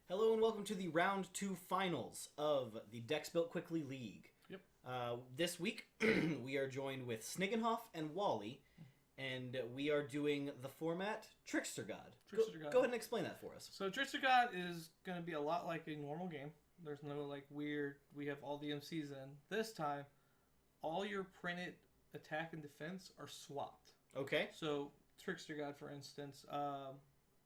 Hello and welcome to the Round 2 Finals of the Decks Built Quickly League. Yep. This week, we are joined with Snigenhoff and Wally, and we are doing the format Trickster God. Trickster God. Go ahead and explain that for us. So Trickster God is going to be a lot like a normal game. There's no weird, we have all the MCs in. This time, all your printed attack and defense are swapped. Okay. So Trickster God, for instance,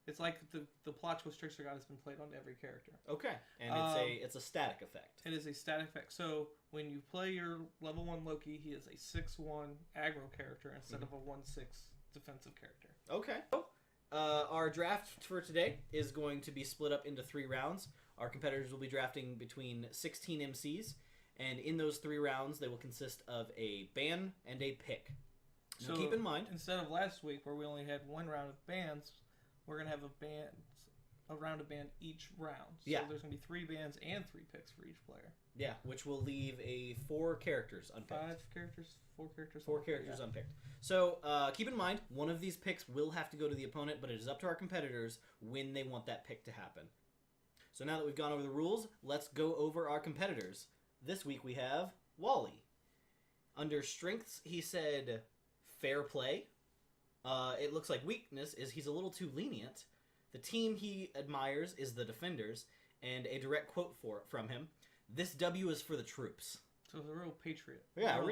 it's like the plot twist Trickster God has been played on every character. Okay. And it's a static effect. It is a static effect. So when you play your level 1 Loki, he is a 6/1 aggro character instead of a 1/6 defensive character. Okay. Our draft for today is going to be split up into 3 rounds. Our competitors will be drafting between 16 MCs, and in those 3 rounds, they will consist of a ban and a pick. Now, So keep in mind, instead of last week where we only had 1 round of bans, we're going to have a round of ban each round. So Yeah. there's going to be 3 bans and 3 picks for each player. yeah, which will leave 4 characters unpicked. 5 characters, 4 characters. 4 characters unpicked. So keep in mind, one of these picks will have to go to the opponent, but it is up to our competitors when they want that pick to happen. So now that we've gone over the rules, let's go over our competitors. This week we have Wally. Under strengths, he said fair play. It looks like weakness is he's a little too lenient. The team he admires is the Defenders, and a direct quote from him: "This W is for the troops." So he's a real patriot. Yeah, a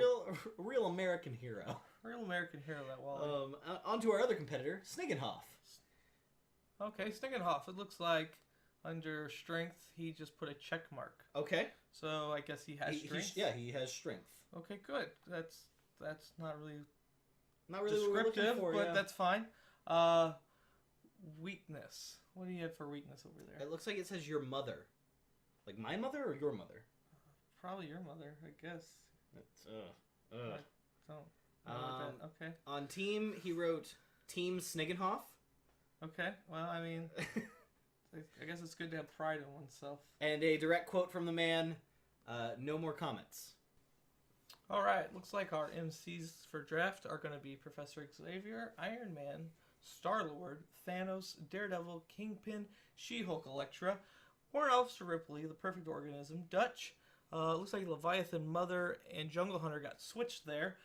real American hero. Real American hero, that Wally. On to our other competitor, Snigenhoff. Okay, Snigenhoff. It looks like under strength, he just put a check mark. Okay. So I guess he has strength. He has strength. Okay, good. That's not really Not really what we're descriptive, looking for, but yeah. that's fine. Weakness. What do you have for weakness over there? It looks like it says your mother. Like my mother or your mother? Probably your mother, I guess. It's, I don't know what that. Okay. On team, he wrote Team Snigenhoff. Okay. Well, I mean, I guess it's good to have pride in oneself. And a direct quote from the man, no more comments. All right. Looks like our MCs for draft are going to be Professor Xavier, Iron Man, Star-Lord, Thanos, Daredevil, Kingpin, She-Hulk, Elektra, Warrant Officer Ripley, The Perfect Organism, Dutch. Looks like Leviathan, Mother, and Jungle Hunter got switched there.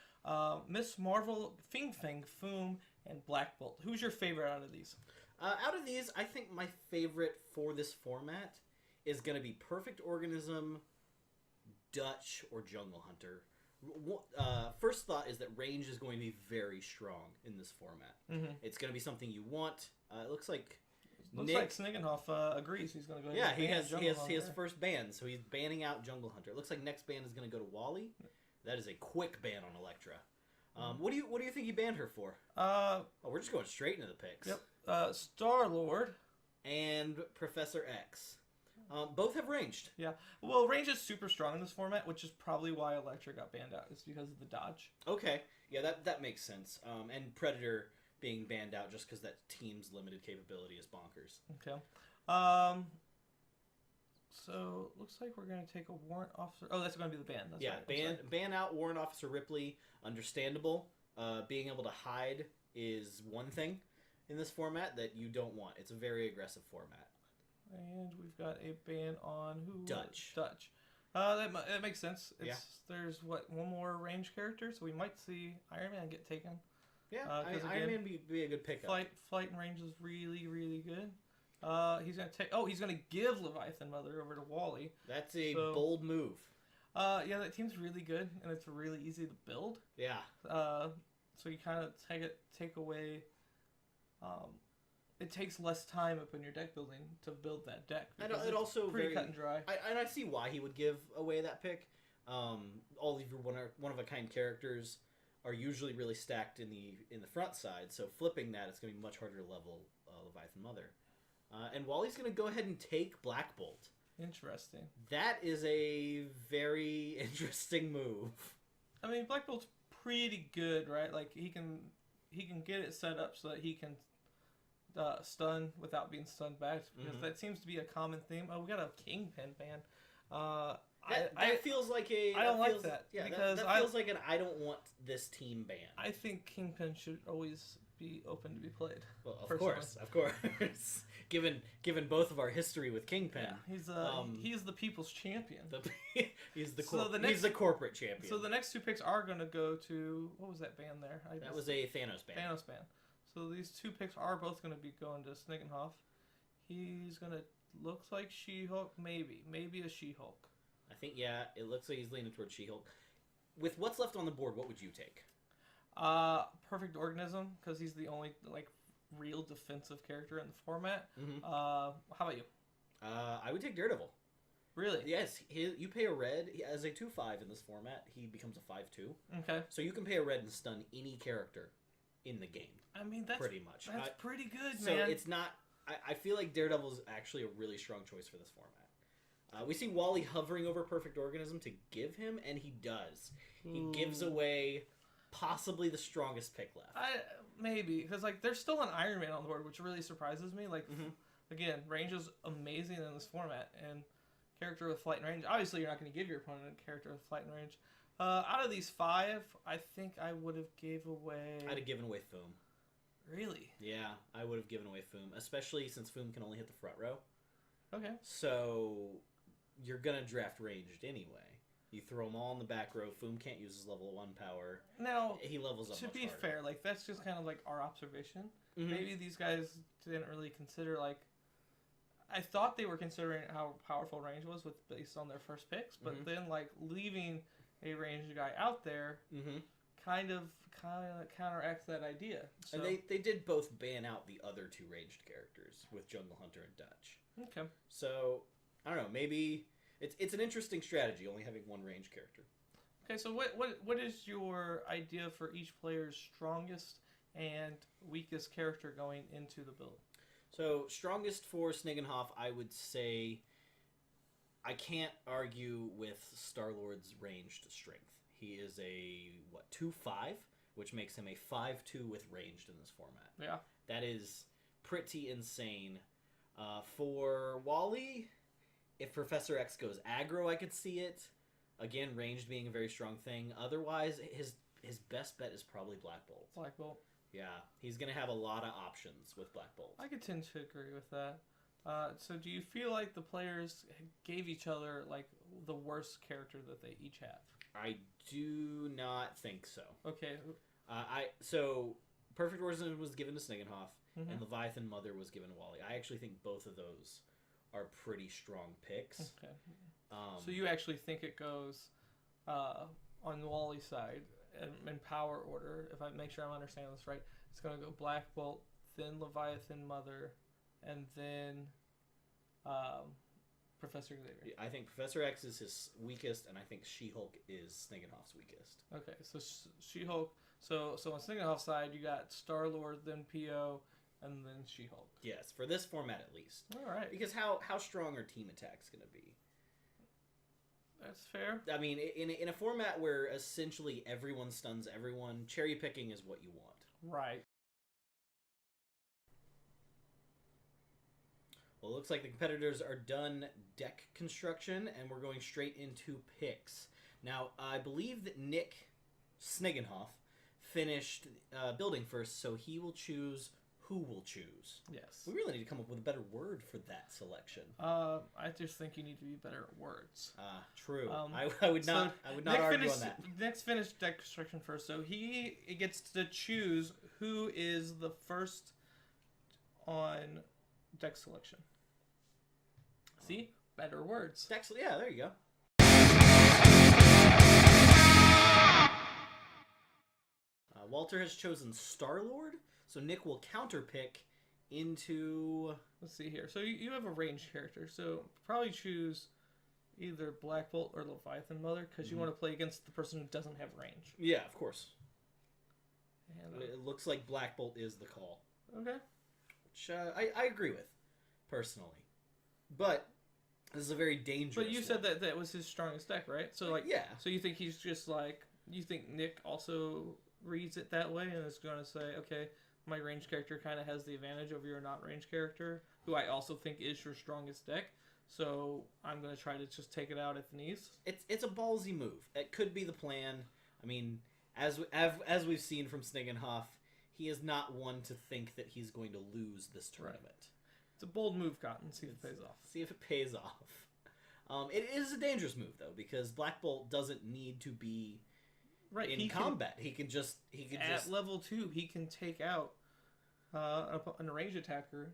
Miss Marvel, Fing Fang, Foom, and Black Bolt. Who's your favorite out of these? Out of these, I think my favorite for this format is going to be Perfect Organism, Dutch, or Jungle Hunter. First thought is that range is going to be very strong in this format. Mm-hmm. It's going to be something you want. It looks like Nick, Snigenhoff agrees. He's going to go yeah, ahead he and has his first ban, so he's banning out Jungle Hunter. It looks like next ban is going to go to Wally. That is a quick ban on Elektra. What do you think he banned her for? We're just going straight into the picks. Yep. Star-Lord and Professor X. Both have ranged. Yeah. Well, range is super strong in this format, which is probably why Elektra got banned out. It's because of the dodge. Okay. Yeah, that makes sense. And Predator being banned out just because that team's limited capability is bonkers. Okay. So looks like we're going to take a Warrant Officer. Oh, that's going to be the ban. That's yeah, right. ban out Warrant Officer Ripley. Understandable. Being able to hide is one thing in this format that you don't want. It's a very aggressive format. And we've got a ban on who? Dutch. Dutch. That makes sense. Yeah. There's one more range character, so we might see Iron Man get taken. Yeah, Iron Man be a good pickup. Flight and range is really, really good. He's gonna take. Oh, he's gonna give Leviathan Mother over to Wally. That's a bold move. Yeah, that team's really good, and it's really easy to build. Yeah. So you kind of take away. It takes less time up in your deck building to build that deck. And it also pretty cut and dry. I see why he would give away that pick. All of your one of a kind characters are usually really stacked in the front side, so flipping that, it's going to be much harder to level Leviathan Mother. And Wally's going to go ahead and take Black Bolt. Interesting. That is a very interesting move. I mean, Black Bolt's pretty good, right? Like he can get it set up so that he can stun without being stunned back, because that seems to be a common theme. Oh, we got a Kingpin ban. That feels like a. I don't like that. Yeah, because that feels like an I don't want this team ban. I think Kingpin should always be open to be played. Well, of course. Give given both of our history with Kingpin. Yeah, he's the people's champion. He's the corporate champion. So the next 2 picks are going to go to, what was that band there? That was a Thanos band. Thanos band. So these 2 picks are both going to be going to Snigenhoff. He's going to, looks like She-Hulk, maybe a She-Hulk. I think, yeah, it looks like he's leaning towards She-Hulk. With what's left on the board, what would you take? Perfect Organism, because he's the only real defensive character in the format. Mm-hmm. How about you? I would take Daredevil. Really? Yes. You pay a red as a 2/5 in this format. He becomes a 5/2. Okay. So you can pay a red and stun any character in the game. I mean, that's pretty much. That's pretty good, man. So it's not. I feel like Daredevil is actually a really strong choice for this format. We see Wally hovering over Perfect Organism to give him, and he does. He gives away possibly the strongest pick left. Maybe, because there's still an Iron Man on the board, which really surprises me. Again, range is amazing in this format, and character with flight and range. Obviously, you're not going to give your opponent a character with flight and range. Out of these 5, I think I would have gave away... I'd have given away Foom. Really? Yeah, I would have given away Foom, especially since Foom can only hit the front row. Okay. So you're going to draft ranged anyway. You throw them all in the back row. Foom can't use his level 1 power. Now, he levels up. To be fair, that's just kind of our observation. Mm-hmm. Maybe these guys didn't really consider I thought they were considering how powerful range was based on their first picks, but then leaving a ranged guy out there kind of counteracts that idea. So, and they did both ban out the other 2 ranged characters with Jungle Hunter and Dutch. Okay. So I don't know. Maybe it's an interesting strategy only having 1 ranged character. Okay. So what is your idea for each player's strongest and weakest character going into the build? So, strongest for Snigenhoff, I would say I can't argue with Star-Lord's ranged strength. He is a, 2/5, which makes him a 5/2 with ranged in this format. Yeah. That is pretty insane. For Wally, if Professor X goes aggro, I could see it. Again, ranged being a very strong thing. Otherwise, his best bet is probably Black Bolt. Black Bolt. Yeah, he's going to have a lot of options with Black Bolt. I could tend to agree with that. So do you feel like the players gave each other the worst character that they each have? I do not think so. Okay. So Perfect Organism was given to Snigenhoff, and Leviathan Mother was given to Wally. I actually think both of those are pretty strong picks. Okay. So you actually think it goes on Wally's side in power order, if I make sure I'm understanding this right, it's going to go Black Bolt, then Leviathan Mother, and then Professor Xavier. I think Professor X is his weakest, and I think She-Hulk is Snigenhoff's weakest. Okay, so She-Hulk. So on Snigenhoff's side, you got Star-Lord, then P.O., and then She-Hulk. Yes, for this format at least. All right. Because how strong are team attacks going to be? That's fair. I mean, in a format where essentially everyone stuns everyone, cherry picking is what you want. Right. Well, it looks like the competitors are done deck construction, and we're going straight into picks. Now, I believe that Nick Snigenhoff finished building first, so he will choose who will choose. Yes. We really need to come up with a better word for that selection. I just think you need to be better at words. True. I would not argue on that. Nick's finished deck construction first, so he gets to choose who is the first on deck selection. See? Better words. Yeah, there you go. Walter has chosen Star-Lord, so Nick will counterpick into... Let's see here. So you have a ranged character, so probably choose either Black Bolt or Leviathan Mother, because you want to play against the person who doesn't have range. Yeah, of course. And, it looks like Black Bolt is the call. Okay. Which I agree with, personally. But this is a very dangerous But you said that was his strongest deck, right? So yeah. So you think he's just you think Nick also reads it that way and is going to say, okay, my ranged character kind of has the advantage over your not ranged character, who I also think is your strongest deck. So I'm going to try to just take it out at the knees. It's a ballsy move. It could be the plan. I mean, as we've seen from Snigenhoff, he is not one to think that he's going to lose this tournament. It's a bold move, Cotton. See if it pays off. See if it pays off. It is a dangerous move though, because Black Bolt doesn't need to be in combat. He can just at level 2 he can take out an ranged attacker.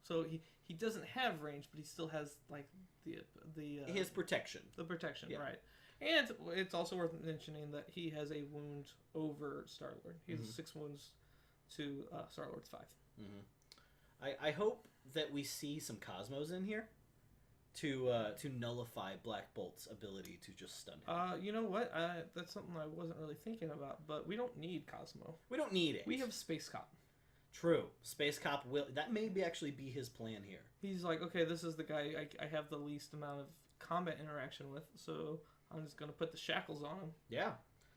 So he doesn't have range, but he still has like the his protection. The protection, right? And it's also worth mentioning that he has a wound over Star-Lord. He has 6 wounds to Star-Lord's 5. I hope that we see some Cosmos in here to nullify Black Bolt's ability to just stun him. You know what? That's something I wasn't really thinking about, but we don't need Cosmo. We don't need it. We have Space Cop. True. Space Cop will... That may actually be his plan here. He's like, okay, this is the guy I have the least amount of combat interaction with, so I'm just going to put the shackles on him. Yeah.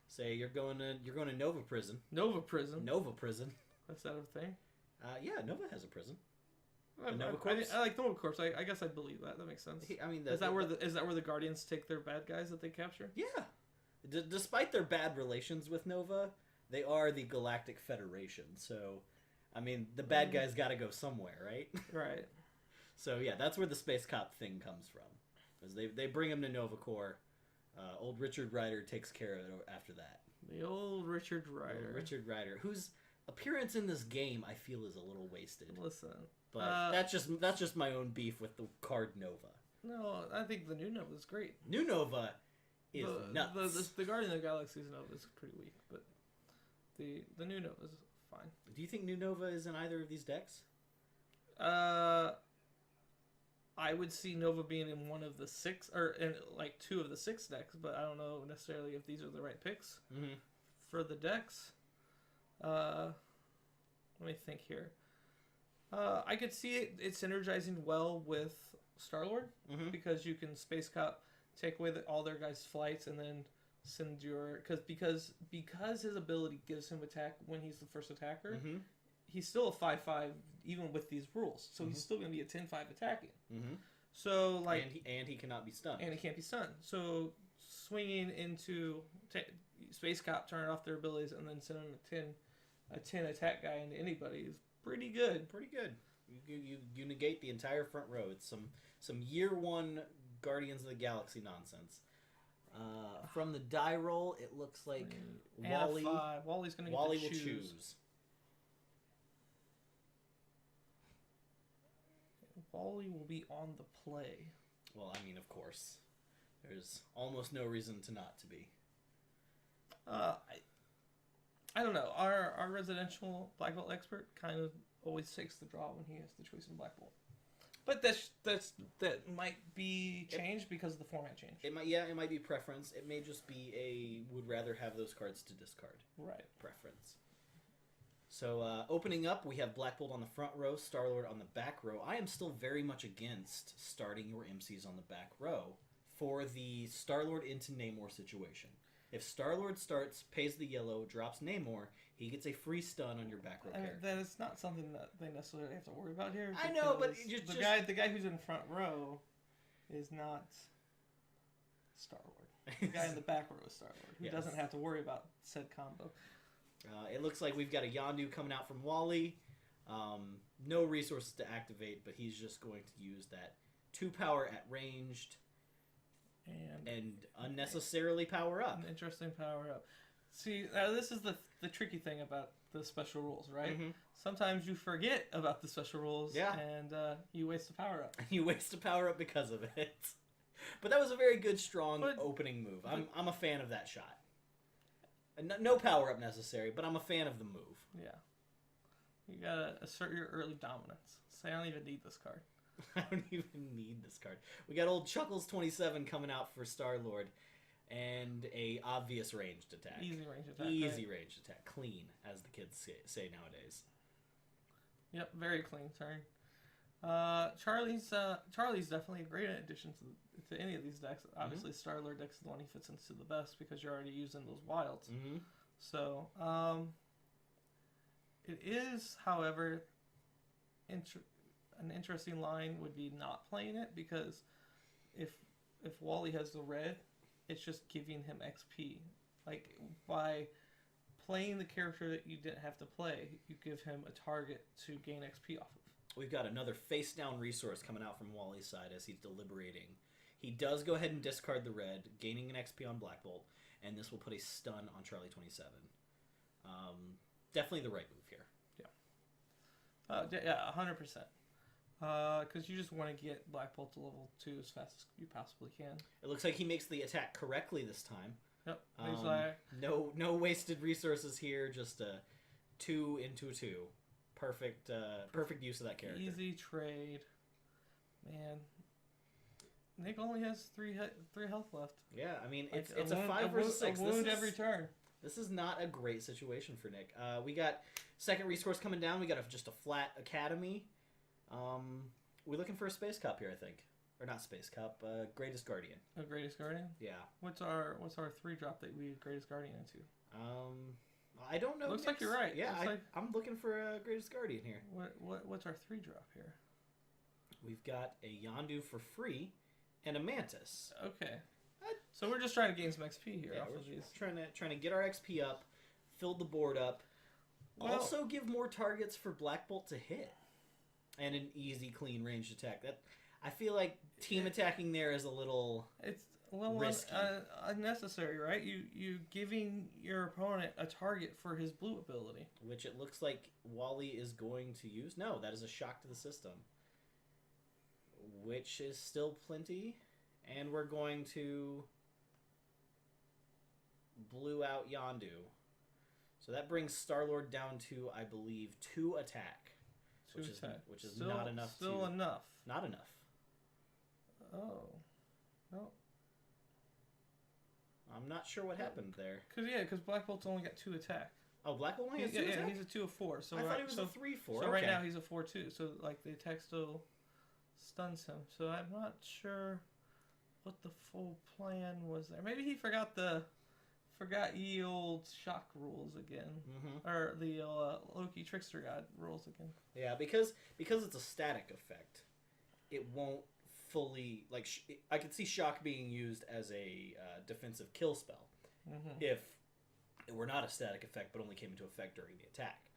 Say you're going to Nova Prison. Nova Prison? Nova Prison. That's that a thing? Yeah, Nova has a prison. Nova Corps? I like Nova Corps. I guess I believe that. That makes sense. Is that where the Guardians take their bad guys that they capture? Yeah. Despite their bad relations with Nova, they are the Galactic Federation. So, I mean, the bad guys got to go somewhere, right? Right. So yeah, that's where the Space Cop thing comes from. Because they bring him to Nova Corps. Old Richard Rider takes care of it after that. The old Richard Rider. Richard Rider, whose appearance in this game I feel is a little wasted. Listen. But that's just my own beef with the card Nova. No, I think the new Nova is great. New Nova is nuts. The Guardian of the Galaxy's Nova is pretty weak, but the new Nova is fine. Do you think New Nova is in either of these decks? I would see Nova being in one of the 6, or in like 2 of the 6 decks, but I don't know necessarily if these are the right picks for the decks. Let me think here. I could see it synergizing well with Star-Lord because you can Space Cop, take away all their guys' flights, and then send your because his ability gives him attack when he's the first attacker. He's still a 5/5 even with these rules, so he's still going to be a 10/5 attacking. So like, and he cannot be stunned. And he can't be stunned. So swinging into Space Cop, turning off their abilities, and then sending a 10 attack guy into anybody is pretty good. Pretty good. You negate the entire front row. It's some year 1 Guardians of the Galaxy nonsense. From the die roll, it looks like Wally's going to get Wally to will choose. choose. Wally will be on the play. Well, I mean, of course. There's almost no reason to not to be. I don't know. Our residential Black Bolt expert kind of always takes the draw when he has the choice in Black Bolt. But that might be changed because of the format change. It might be preference. It may just be a would rather have those cards to discard. Right. Preference. So opening up, we have Black Bolt on the front row, Star-Lord on the back row. I am still very much against starting your MCs on the back row for the Star-Lord into Namor situation. If Star-Lord starts, pays the yellow, drops Namor, he gets a free stun on your back row character. That is not something that they necessarily have to worry about here. I know, but the guy who's in front row is not Star-Lord. The guy in the back row is Star-Lord, who doesn't have to worry about said combo. It looks like we've got a Yondu coming out from Wally. No resources to activate, but he's just going to use that 2 power at ranged and unnecessarily power up. An interesting power up. See, this is the tricky thing about the special rules, right? Sometimes you forget about the special rules, and you waste a power up. You waste a power up because of it. But that was a very good, strong opening move. I'm a fan of that shot. No power up necessary, but I'm a fan of the move. Yeah. You gotta assert your early dominance. Say, I don't even need this card. I don't even need this card. We got old Chuckles27 coming out for Star-Lord, and a obvious ranged attack. Easy ranged attack. Ranged attack. Clean, as the kids say nowadays. Yep, very clean turn. Charlie's definitely a great addition to any of these decks. Obviously, Star-Lord deck is the one he fits into the best because you're already using those wilds. So, it is, however, an interesting line would be not playing it, because if Wally has the red, it's just giving him XP. Like, by playing the character that you didn't have to play, you give him a target to gain XP off of. We've got another face down resource coming out from Wally's side as he's deliberating. He does go ahead and discard the red, gaining an XP on Black Bolt, and this will put a stun on Charlie 27. Definitely the right move here. Yeah, 100%. Because you just want to get Black Bolt to level 2 as fast as you possibly can. It looks like he makes the attack correctly this time. Yep. He's like, no wasted resources here. Just a 2 into 2. Perfect use of that character. Easy trade. Man. Nick only has 3 health left. Yeah, I mean, Like it's a 5 versus 6. A wound every turn. This is not a great situation for Nick. We got second resource coming down. We got just a flat academy. We're looking for a space cup here, I think. Or not space cup, Greatest Guardian. A Greatest Guardian? Yeah. What's our 3-drop that we Greatest Guardian into? I don't know. Looks like you're right. Yeah, I'm looking for a Greatest Guardian here. What's our 3-drop here? We've got a Yondu for free and a Mantis. Okay. So we're just trying to gain some XP here off we're of these. Trying to get our XP up, fill the board up, also give more targets for Black Bolt to hit, and an easy, clean ranged attack. That I feel like team attacking there is a little risky. Unnecessary, right? You giving your opponent a target for his blue ability, which it looks like Wally is going to use. No, that is a shock to the system, which is still plenty, and we're going to blue out Yondu. So that brings Star-Lord down to, I believe, 2 attack. Which is still, not enough. Still enough. Not enough. Oh. No. I'm not sure what happened there. Because Black Bolt's only got 2 attack. Oh, Black Bolt only has 2 attack? Yeah, he's a 2 of 4. So I thought he was a 3/4. So right now he's a 4/2. So like the attack still stuns him. So I'm not sure what the full plan was there. Maybe he forgot ye old shock rules again, or the Loki Trickster God rules again. Yeah, because it's a static effect, it won't fully I could see shock being used as a defensive kill spell if it were not a static effect but only came into effect during the attack.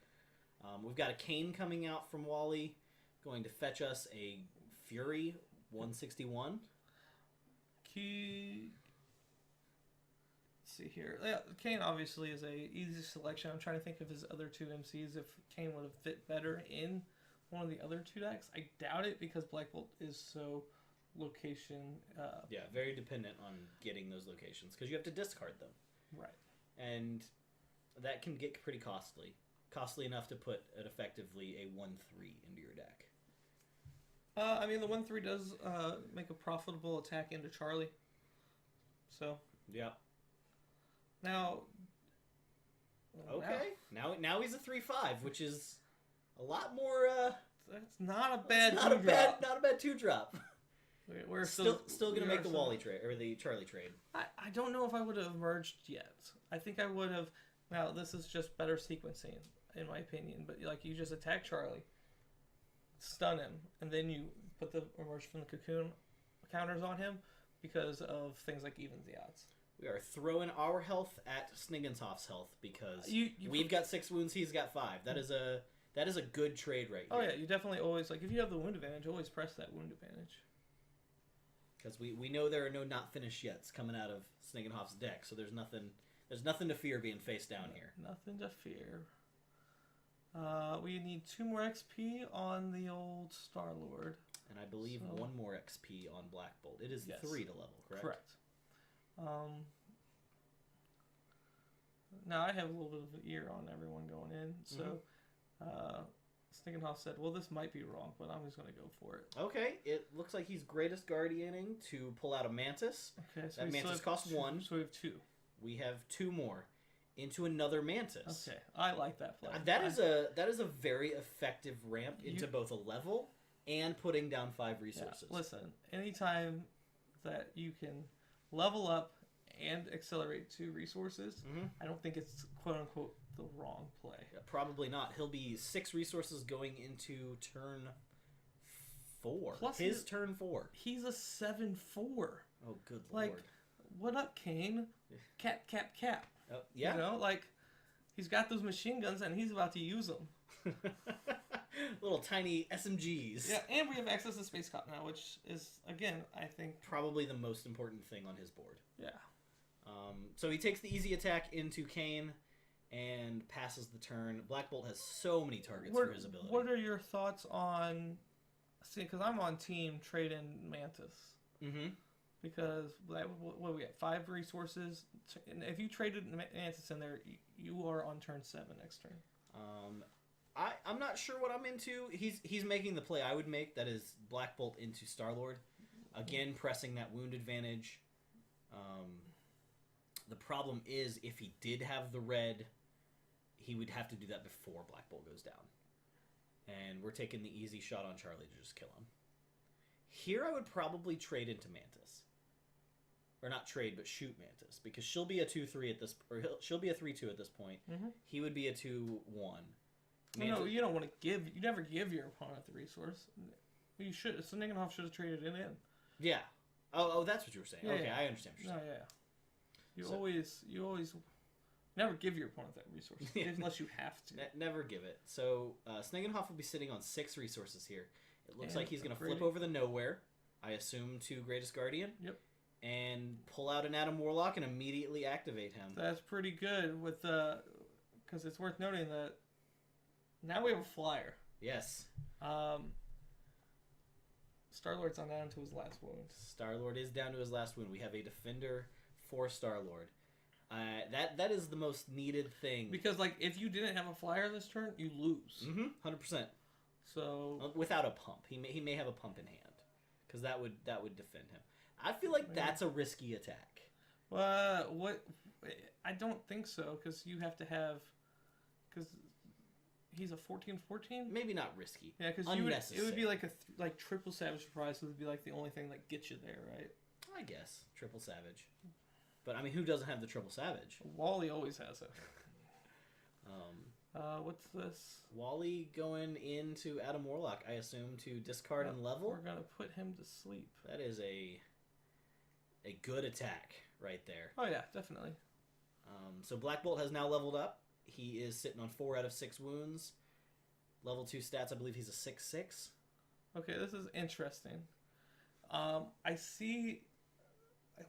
We've got a Kane coming out from Wally, going to fetch us a Fury 161. See here. Yeah, Kane obviously is a easy selection. I'm trying to think of his other 2 MCs if Kane would have fit better in one of the other 2 decks. I doubt it because Black Bolt is so location. Very dependent on getting those locations because you have to discard them. Right. And that can get pretty costly. Costly enough to put effectively a 1/3 into your deck. I mean, the 1/3 does make a profitable attack into Charlie. So. Yeah. Now. Okay. Now he's a 3/5, which is a lot more. That's not a bad. Not a bad 2-drop. We're still gonna make the Wally trade or the Charlie trade. I don't know if I would have merged yet. I think I would have. Now this is just better sequencing, in my opinion. But like you just attack Charlie, stun him, and then you put the emerge from the cocoon counters on him because of things like evens the odds. We are throwing our health at Snigenhoff's health because we've got 6 wounds, he's got 5. That is a good trade right here. Oh yeah, you definitely always if you have the wound advantage, always press that wound advantage. Because we know there are no not finished yets coming out of Snigenhoff's deck, so there's nothing to fear being face down here. Nothing to fear. We need 2 more XP on the old Star-Lord. And I believe 1 more XP on Black Bolt. It is 3 to level, correct? Correct. Now I have a little bit of an ear on everyone going in, so Snigenhoff said, well, this might be wrong, but I'm just going to go for it. Okay, it looks like he's Greatest Guardianing to pull out a Mantis. Okay, so that Mantis costs 1. So we have 2. We have 2 more into another Mantis. Okay, I like that play. That is a very effective ramp into both a level and putting down 5 resources. Yeah, listen, anytime that you can level up and accelerate 2 resources, I don't think it's quote-unquote the wrong play. Yeah, probably not. He'll be 6 resources going into turn 4. Plus his turn 4. He's a 7/4. Oh, good lord. What up, Kane? Cap. Oh, yeah. He's got those machine guns and he's about to use them. Little little tiny SMGs. Yeah, and we have access to Space Cop now, which is, again, I think... Probably the most important thing on his board. Yeah. So he takes the easy attack into Kane and passes the turn. Black Bolt has so many targets for his ability. What are your thoughts on... See, because I'm on team trade in Mantis. Mm-hmm. Because what do we got? 5 resources. And if you traded Mantis in there, you are on turn 7 next turn. I'm not sure what I'm into. He's making the play I would make. That is Black Bolt into Star-Lord. Again, pressing that wound advantage. The problem is, if he did have the red, he would have to do that before Black Bolt goes down. And we're taking the easy shot on Charlie to just kill him. Here I would probably trade into Mantis. Or not trade, but shoot Mantis. Because she'll be a 2-3 at this... Or she'll be a 3-2 at this point. Mm-hmm. He would be a 2-1. No, you don't want to give... You never give your opponent the resource. You should... Snigenhoff should have traded it in. Yeah. Oh, that's what you were saying. Yeah, okay, yeah. I understand what you're saying. Yeah. You always never give your opponent that resource unless you have to. Never give it. So Snigenhoff will be sitting on 6 resources here. It looks like he's going to flip over the Nowhere. I assume to Greatest Guardian. Yep. And pull out an Adam Warlock and immediately activate him. That's pretty good with because it's worth noting that now we have a flyer. Yes. Star-Lord's on down to his last wound. Star-Lord is down to his last wound. We have a defender for Star-Lord. That is the most needed thing. Because, like, if you didn't have a flyer this turn, you lose. 100%. So without a pump. He may have a pump in hand. Because that would defend him. I feel like that's a risky attack. What? I don't think so, because you have to have... Because he's a 14/14? Maybe not risky. Yeah, because it would be like like triple Savage Surprise would be like the only thing that gets you there, right? I guess. Triple Savage. But, I mean, who doesn't have the Triple Savage? Wally always has it. What's this? Wally going into Adam Warlock, I assume, to discard and level? We're going to put him to sleep. That is a good attack right there. Oh, yeah, definitely. So Black Bolt has now leveled up. He is sitting on 4 out of 6 wounds. Level 2 stats, I believe he's a 6/6. Okay, this is interesting. I see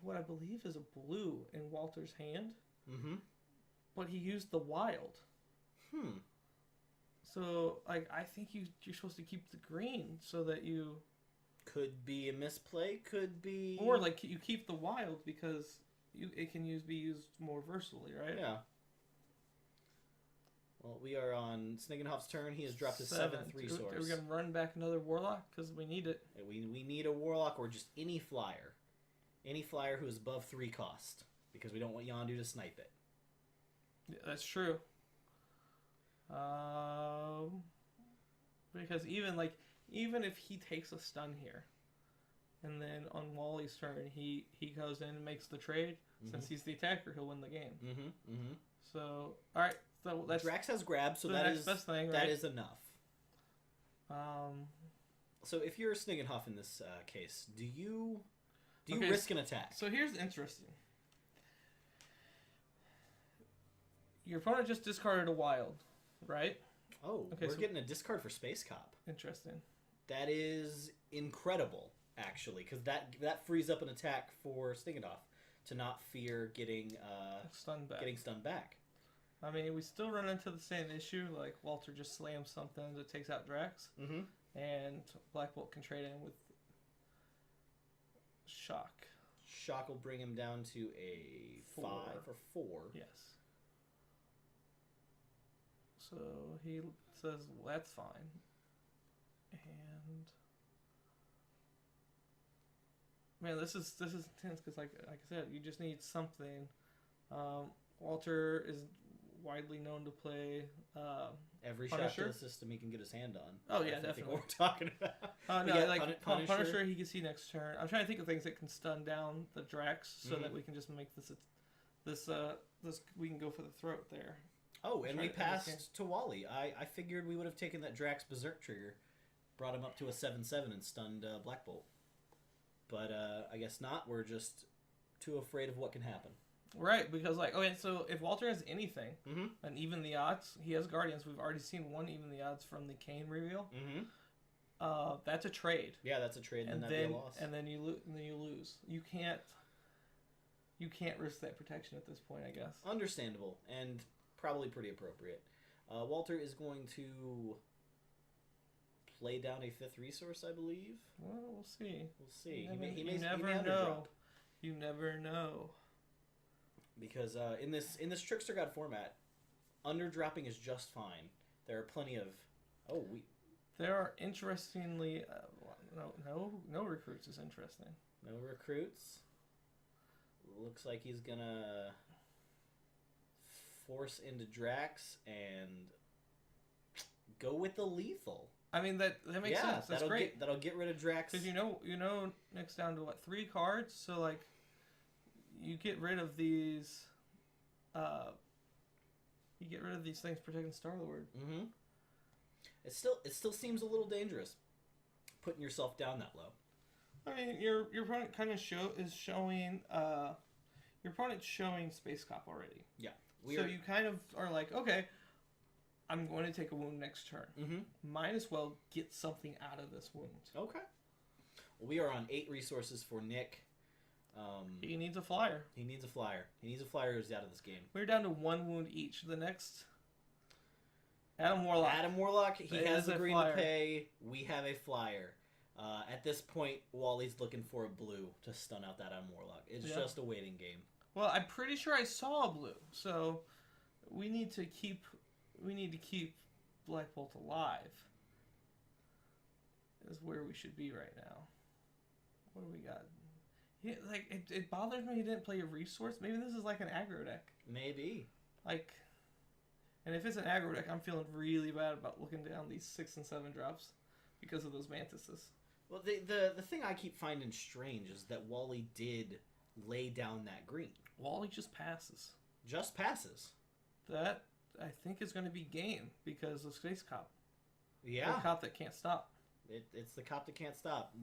what I believe is a blue in Walter's hand. Mm-hmm. But he used the wild. So, like, I think you're supposed to keep the green so that you... Could be a misplay, could be... Or, like, you keep the wild because it can be used more versatily, right? Yeah. Well, we are on Snigenhoff's turn. He has dropped his 7th resource. Are we going to run back another Warlock? Because we need it. We need a Warlock or just any flyer. Any flyer who is above 3 cost. Because we don't want Yondu to snipe it. Yeah, that's true. Because even if he takes a stun here, and then on Wally's turn he goes in and makes the trade, since he's the attacker, he'll win the game. So, all right. So that's Drax has grab, so that is best thing, right? That is enough. So if you're Snigenhoff in this case, do you risk an attack? So here's interesting. Your opponent just discarded a wild, right? Oh, okay, we're getting a discard for Space Cop. Interesting. That is incredible, actually, because that frees up an attack for Snigenhoff to not fear getting stunned back. I mean, we still run into the same issue. Like, Walter just slams something that takes out Drax. And Black Bolt can trade in with Shock. Shock will bring him down to a 5 or 4. Yes. So he says, well, that's fine. And... Man, this is intense because, like I said, you just need something. Walter is widely known to play every Punisher. shot to the system he can get his hand on. Oh yeah, definitely. What we're talking about. No, like Punisher, he can see next turn. I'm trying to think of things that can stun down the Drax so that we can just make this we can go for the throat there. Oh, and we passed to Wally. I figured we would have taken that Drax Berserk trigger, brought him up to a 7/7 and stunned Black Bolt. But I guess not. We're just too afraid of what can happen. Right, because like, okay, so if Walter has anything, Mm-hmm. and even the odds, he has Guardians. We've already seen one even the odds from the Kane reveal. Mm-hmm. That's a trade. Yeah, that's a trade, And then that'd be a loss. and then you lose. You can't risk that protection at this point, I guess. Understandable, and probably pretty appropriate. Walter is going to play down a 5th resource, I believe. Well, we'll see. We'll see. You He never may know. underdrop. You never know. Because in this Trickster God format, underdropping is just fine. There are plenty of There are interestingly no recruits is interesting. no recruits. Looks like he's gonna force into Drax and go with the lethal. I mean that makes sense. That's great. That'll get rid of Drax. Because you know Nick's down to what, 3 cards, so like you get rid of these things protecting Star-Lord. Mm-hmm. It still seems a little dangerous putting yourself down that low. I mean, your opponent kind of is showing your opponent's showing Space Cop already. Yeah. So you kind of are like, okay, I'm going to take a wound next turn. Mm-hmm. Might as well get something out of this wound. Okay. Well, we are on 8 resources for Nick. He needs a flyer. He needs a flyer. He needs a flyer who's out of this game. We're down to 1 wound each. The next, Adam Warlock. He has the green to pay. We have a flyer. At this point, Wally's looking for a blue to stun out that Adam Warlock. It's just a waiting game. Well, I'm pretty sure I saw a blue, so we need to keep Black Bolt alive. Is where we should be right now. What do we got? It bothers me he didn't play a resource. Maybe this is like an aggro deck. Maybe. Like, and if it's an aggro deck, I'm feeling really bad about looking down these 6 and 7 drops because of those mantises. Well, the thing I keep finding strange is that Wally did lay down that green. Wally just passes. Just passes. That, I think, is going to be game because of Space Cop. Yeah. The cop that can't stop. It's the cop that can't stop.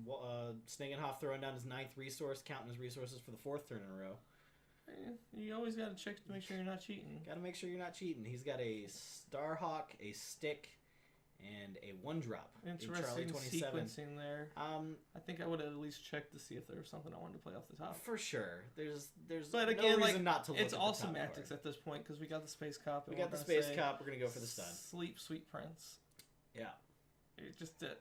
Snigenhoff throwing down his 9th resource, counting his resources for the 4th turn in a row. You always got to check to make sure you're not cheating. Got to make sure you're not cheating. He's got a Starhawk, a Stick, and a 1-drop. Interesting sequencing there. I think I would have at least checked to see if there was something I wanted to play off the top. For sure. There's but again, no reason not to look it's at all the top semantics card. at this point because we got the Space Cop. We got the Space Cop. We're going to go for the stun. Sleep, Sweet Prince. Yeah. It just did.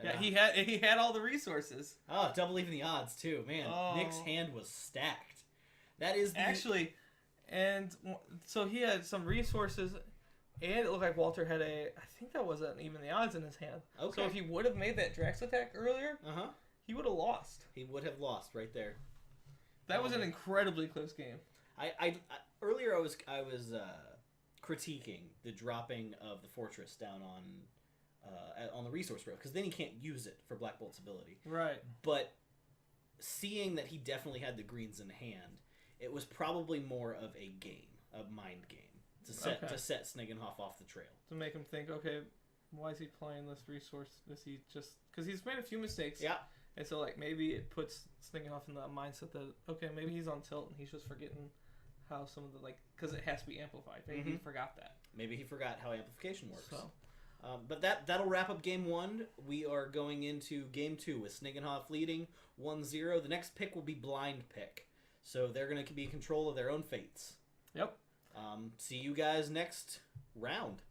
Yeah, he had all the resources. Oh, double even the odds too, man. Nick's hand was stacked. That is actually, and so he had some resources, and it looked like Walter had I think that wasn't even the odds in his hand. Okay. So if he would have made that Drax attack earlier, he would have lost. He would have lost right there. That was an incredibly close game. I earlier I was critiquing the dropping of the fortress down on the resource row because then he can't use it for Black Bolt's ability. Right. But seeing that he definitely had the greens in hand, it was probably more of a game, a mind game to set Snigenhoff off the trail. To make him think, okay, why is he playing this resource? Is he just because he's made a few mistakes? Yeah. And so like maybe it puts Snigenhoff in the mindset that okay, maybe he's on tilt and he's just forgetting how some of the because it has to be amplified. Maybe he forgot that. Maybe he forgot how amplification works. So. But that'll wrap up game 1. We are going into game 2 with Snigenhoff leading 1-0. The next pick will be blind pick. So they're going to be in control of their own fates. Yep. See you guys next round.